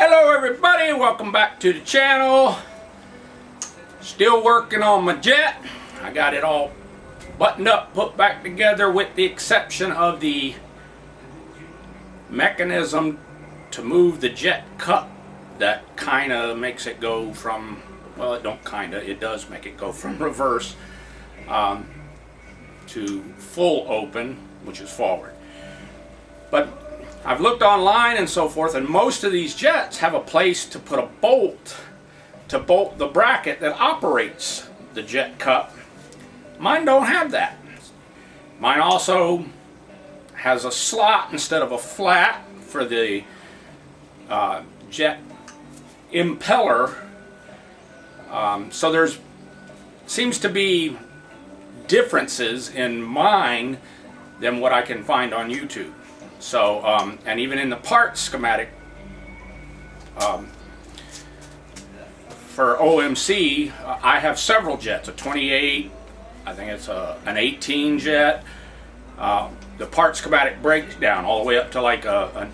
Hello everybody, welcome back to the channel. Still working on my jet. I got it all buttoned up, put back together with the exception of the mechanism to move the jet cup that kind of makes it go from, well, it does make it go from reverse to full open, which is forward. But I've looked online and so forth, and most of these jets have a place to put a bolt to bolt the bracket that operates the jet cup. Mine don't have that. Mine also has a slot instead of a flat for the jet impeller. So there's seems to be differences in mine than what I can find on YouTube. So, and even in the part schematic for OMC, I have several jets, a 28, I think it's an 18 jet. The part schematic breaks down all the way up to like a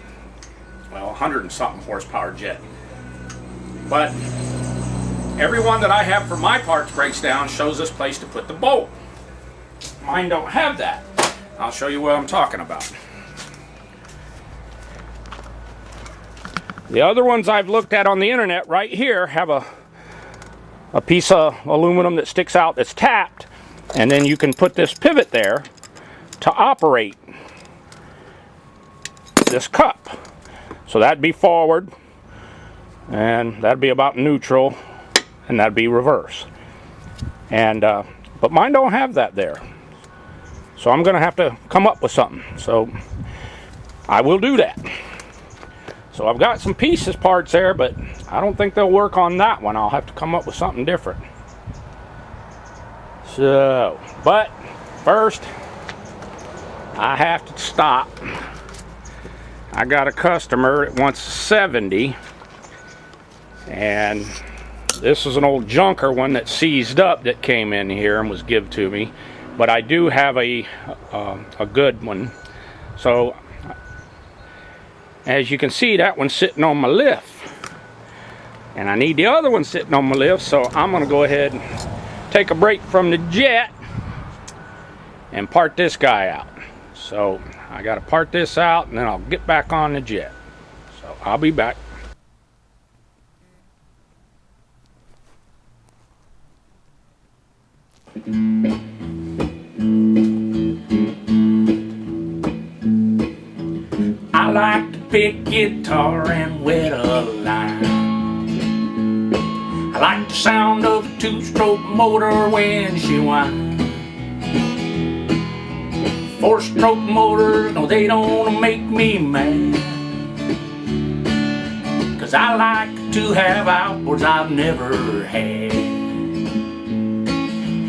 100 and something horsepower jet. But every one that I have for my parts breaks down shows this place to put the bolt. Mine don't have that. I'll show you what I'm talking about. The other ones I've looked at on the internet right here have a piece of aluminum that sticks out that's tapped, and then you can put this pivot there to operate this cup. So that'd be forward, and that'd be about neutral, and that'd be reverse. And but mine don't have that there. So I'm gonna have to come up with something. So I will do that. So I've got some pieces parts there, but I don't think they'll work on that one. I'll have to come up with something different. So, but first I have to stop. I got a customer that wants 70, and this is an old junker one that seized up that came in here and was given to me. But I do have a good one. So as you can see, that one's sitting on my lift, and I need the other one sitting on my lift, so I'm going to go ahead and take a break from the jet and part this guy out. So I got to part this out, and then I'll get back on the jet. So I'll be back. I like to pick guitar and wet a line. I like the sound of a two-stroke motor when she whines. Four-stroke motors, no, they don't make me mad, 'cause I like to have outboards I've never had.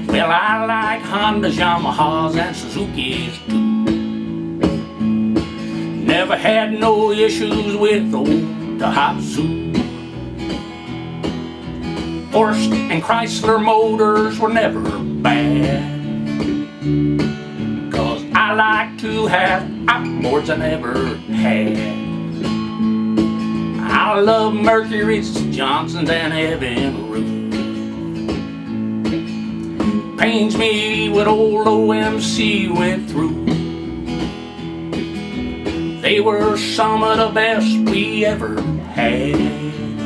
Well, I like Hondas, Yamahas, and Suzuki's too. Never had no issues with old Daihatsu. Horst and Chrysler motors were never bad, 'cause I like to have outboards I never had. I love Mercury's, Johnson's, and Evinrude. Pains me what old OMC went through. They were some of the best we ever had,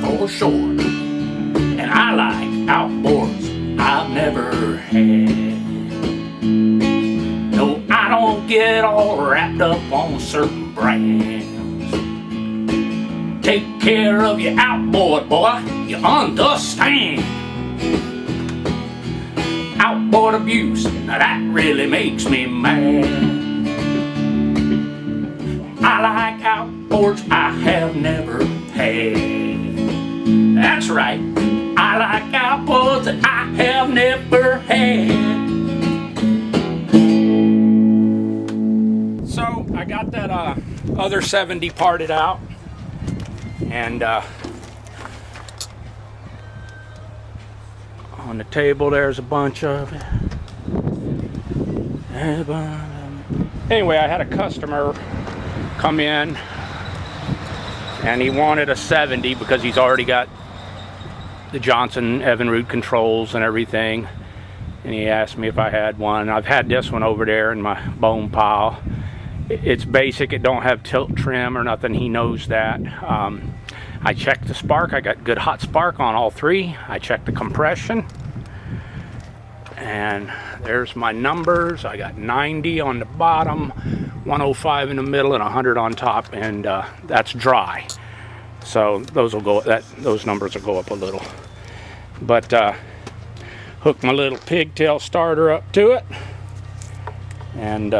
for sure. And I like outboards I've never had. No, I don't get all wrapped up on certain brands. Take care of your outboard, boy, you understand. Outboard abuse, now that really makes me mad. I like outboards I have never had. That's right, I like outboards that I have never had. So I got that other 70 parted out, and on the table there's a bunch of it. Anyway, I had a customer come in and he wanted a 70 because he's already got the Johnson Evinrude controls and everything. And he asked me if I had one. I've had this one over there in my bone pile. It's basic. It don't have tilt trim or nothing. He knows that. I checked the spark. I got good hot spark on all three. I checked the compression. And there's my numbers. I got 90 on the bottom, 105 in the middle, and 100 on top, and that's dry. So those will go. Those numbers will go up a little. But hook my little pigtail starter up to it, and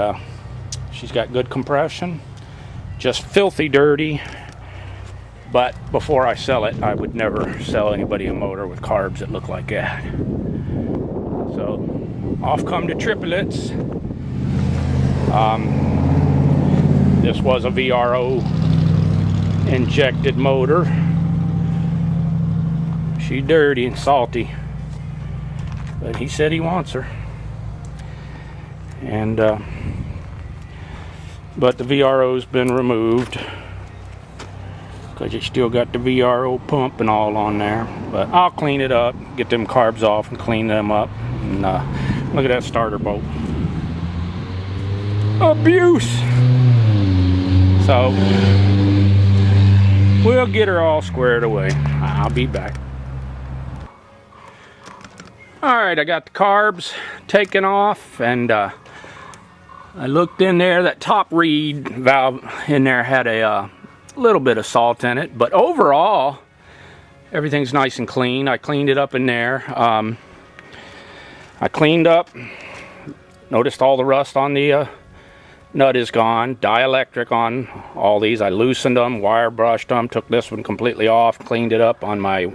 she's got good compression. Just filthy dirty. But before I sell it, I would never sell anybody a motor with carbs that look like that. So off come the triplets. This was a VRO injected motor. She's dirty and salty, but he said he wants her. And but the VRO's been removed because you still got the VRO pump and all on there. But I'll clean it up, get them carbs off and clean them up. And look at that starter bolt. Abuse! So we'll get her all squared away. I'll be back. Alright, I got the carbs taken off, and I looked in there. That top reed valve in there had a little bit of salt in it, but overall everything's nice and clean. I cleaned it up in there. I cleaned up, noticed all the rust on the nut is gone. Dielectric on all these. I loosened them, wire brushed them, took this one completely off, cleaned it up on my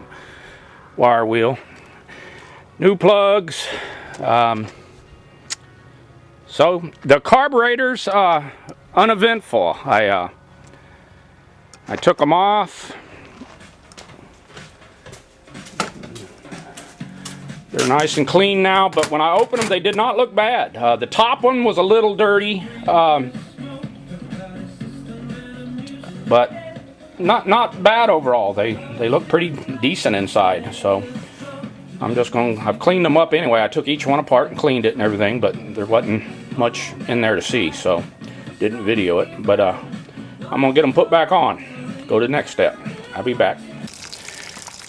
wire wheel. New plugs. So the carburetors, uneventful. I took them off. They're nice and clean now, but when I opened them, they did not look bad. The top one was a little dirty, but not bad overall. They look pretty decent inside. So I've cleaned them up anyway. I took each one apart and cleaned it and everything, but there wasn't much in there to see, so didn't video it. But I'm gonna get them put back on. Go to the next step. I'll be back.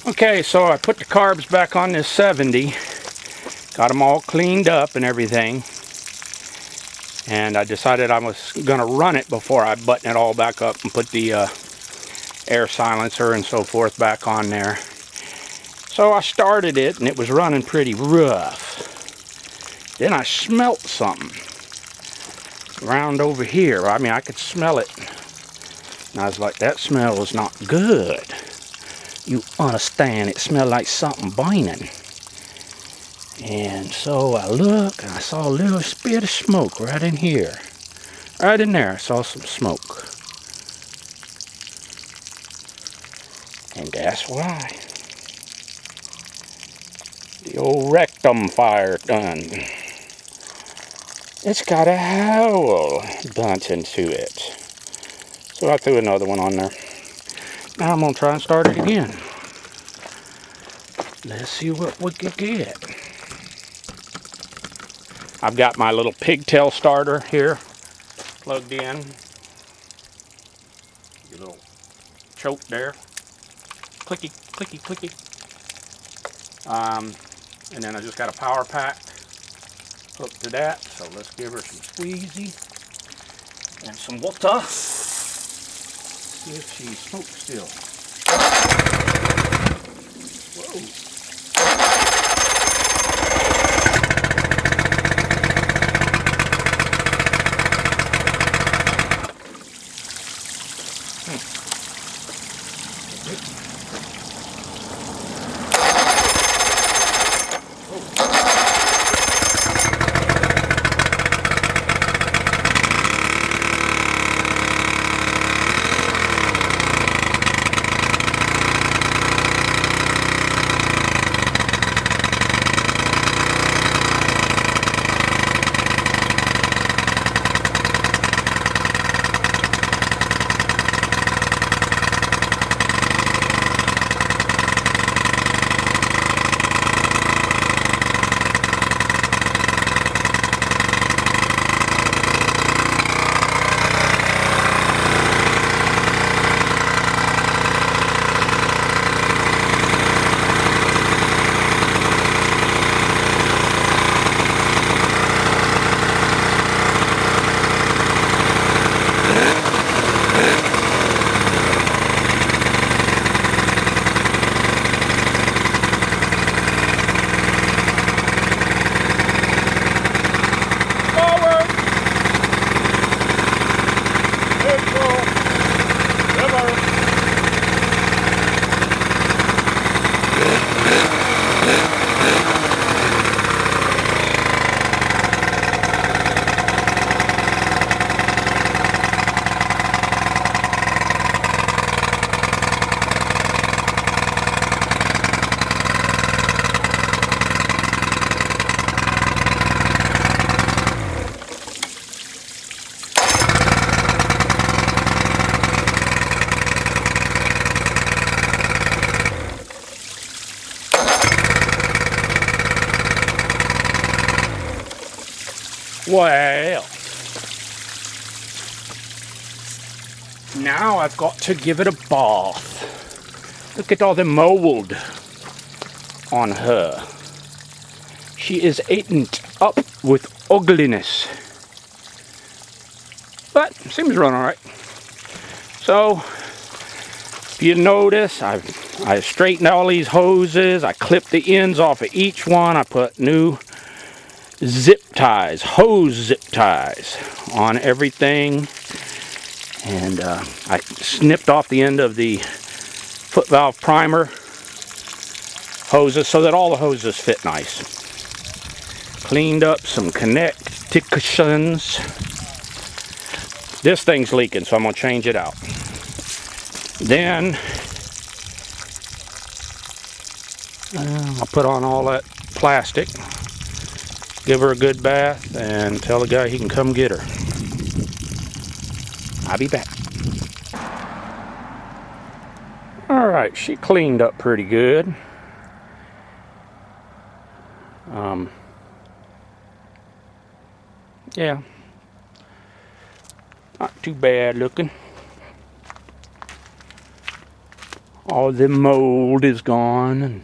Okay, so I put the carbs back on this 70, got them all cleaned up and everything, and I decided I was going to run it before I button it all back up and put the air silencer and so forth back on there. So I started it, and it was running pretty rough. Then I smelt something around over here. I mean, I could smell it, and I was like, that smell is not good. You understand, it smelled like something burning. And so I look, and I saw a little spit of smoke right in here. Right in there, I saw some smoke. And that's why. The old rectum fire done. It's got a howl bunt into it. So I threw another one on there. Now I'm going to try and start it again. Let's see what we can get. I've got my little pigtail starter here plugged in. Your little choke there. Clicky, clicky, clicky. And then I just got a power pack hooked to that. So let's give her some squeezy and some water. See if she smokes still. Whoa. Well, now I've got to give it a bath. Look at all the mold on her. She is eaten up with ugliness. But seems to run alright. So, if you notice, I straightened all these hoses. I clipped the ends off of each one. I put new zip ties, hose zip ties on everything. And I snipped off the end of the foot valve primer hoses so that all the hoses fit nice. Cleaned up some connections. This thing's leaking, so I'm going to change it out. Then I'll put on all that plastic, give her a good bath, and tell the guy he can come get her. I'll be back. Alright, she cleaned up pretty good. Yeah, not too bad looking. All the mold is gone, and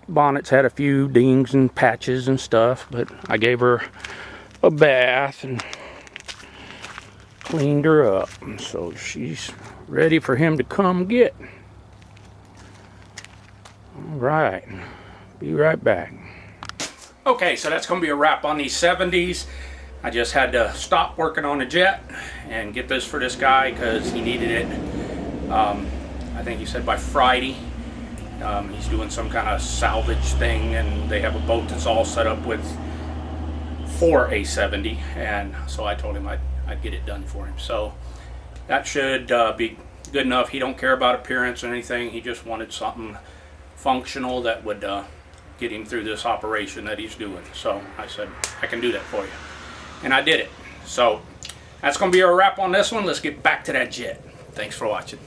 bonnet's had a few dings and patches and stuff, but I gave her a bath and cleaned her up, so she's ready for him to come get. Alright, be right back. Okay, so that's going to be a wrap on these 70s. I just had to stop working on the jet and get this for this guy because he needed it. I think he said by Friday. He's doing some kind of salvage thing, and they have a boat that's all set up with for a 70, and so I told him I'd get it done for him. So that should be good enough. He don't care about appearance or anything. He just wanted something functional that would get him through this operation that he's doing. So I said, I can do that for you. And I did it. So that's going to be our wrap on this one. Let's get back to that jet. Thanks for watching.